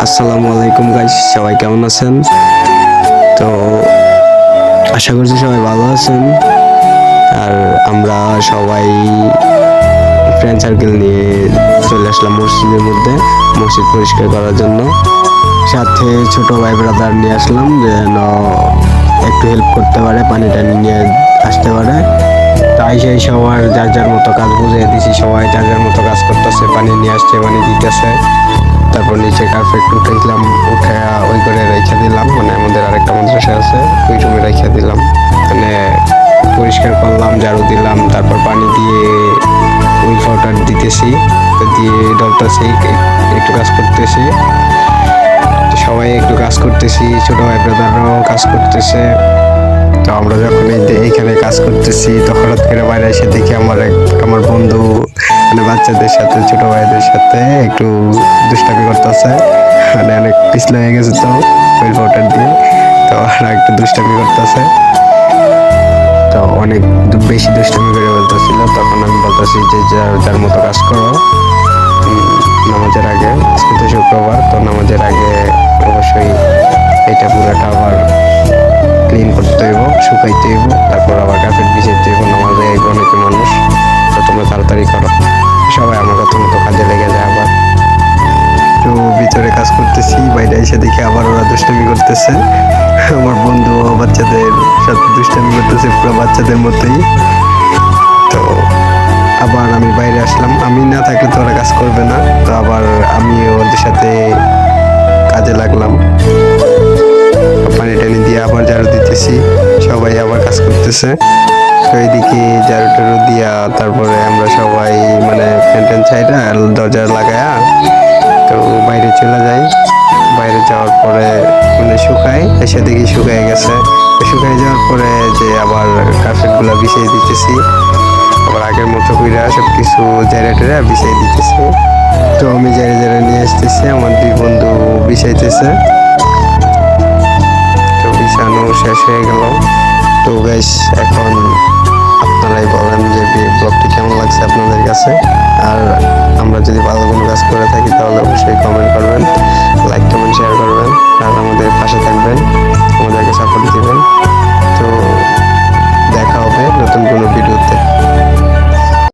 আসসালামু আলাইকুম গাইস, সবাই কেমন আছেন? তো আশা করছি সবাই ভালো আছেন। আর আমরা সবাই ফ্রেন্ড সার্কেল নিয়ে চলে আসলাম মসজিদের মধ্যে, মসজিদ পরিষ্কার করার জন্য। সাথে ছোট ভাই ব্রাদার নিয়ে আসলাম যেন একটু হেল্প করতে পারে, পানি টানি নিয়ে আসতে পারে। তাই সেই সবার যার যার মতো কাজ বুঝিয়ে দিছি, সবাই যার যার মতো কাজ করতেছে, পানি নিয়ে আসছে, পানি দিতেছে। তারপর নিচে কার্পেট উঠাইলাম, উঠে ওই করে রেখে দিলাম, মানে আমাদের আরেকটা মাদ্রাসা আছে ওই রুমে রেখে দিলাম। মানে পরিষ্কার করলাম, ঝাড়ু দিলাম, তারপর পানি দিয়ে ওই পাউডার দিতেছি, দিয়ে ডলতেছি, একটু কাজ করতেছি। সবাই একটু কাজ করতেছি, ছোট ভাই ব্রাদাররাও কাজ করতেছে। তো আমরা যখন এইখানে কাজ করতেছি তখন হঠাৎ করে বাইরে এসে দেখি আমার বন্ধু মানে বাচ্চাদের সাথে, ছোট ভাইদের সাথে একটু দুষ্টামি করতেছে। মানে অনেক পিছলে হয়ে গেছে তো ওই পাউডার দিয়ে, তো ওরা একটু দুষ্টামি করতেছে। তো অনেক বেশি দুষ্টামি করে বলতেছিল। তখন আমি বলতেছি যে যার যার মতো কাজ করো। নামাজের আগে, আজকে তো শুক্রবার, তো নামাজের আগে অবশ্যই এটা পুরাটা আবার ক্লিন করতে হইব, শুকাইতে হইব, তারপর আবার কার্পেট বিছাইতে হইব। নামাজে আইব অনেকে মানুষ, তো তোমরা তাড়াতাড়ি করো। সবাই আমার কথা মতো কাজে লেগে যায়। আবার তো ভিতরে কাজ করতেছি, বাইরে এসে দেখি আবার ওরা দুষ্টামি করতেছে। আমার বন্ধু বাচ্চাদের সাথে দুষ্টামি করতেছে পুরো বাচ্চাদের মতোই। তো আবার আমি বাইরে আসলাম, আমি না থাকলে তো ওরা কাজ করবে না। তো আবার আমি ওদের সাথে কাজে লাগলাম, পানি টানি দিয়ে আবার ঝাড়ু দিতেছি, সবাই আবার কাজ করতেছে। তো এইদিকে ঝাড়ু টাড়ু দিয়া তারপরে আমরা সবাই মানে ফ্যান ছাইরা দরজা লাগায়া তো বাইরে চলে যাই। বাইরে যাওয়ার পরে মানে শুকাই, এসে দেখি শুকায় গেছে। শুকাই যাওয়ার পরে যে আবার কার্পেটগুলো বিছিয়ে দিতেছি, আবার আগের মতো কইরা সব কিছু জায়গা টেরা বিছিয়ে দিতেছি। তো আমি জায়গা নিয়ে আসতেছি, আমার দুই বন্ধু বিছাইতেছে। তো বিছানো শেষ হয়ে গেল। তো গাইস, এখন আপনারাই বলেন যে ব্লগটি কেমন লাগছে আপনাদের কাছে। আর আমরা যদি ভালো কোনো কাজ করে থাকি তাহলে অবশ্যই কমেন্ট করবেন, লাইক কমেন্ট শেয়ার করবেন, আর আমাদের পাশে থাকবেন, আমাদেরকে সাপোর্ট দিবেন। তো দেখা হবে নতুন কোনো ভিডিওতে।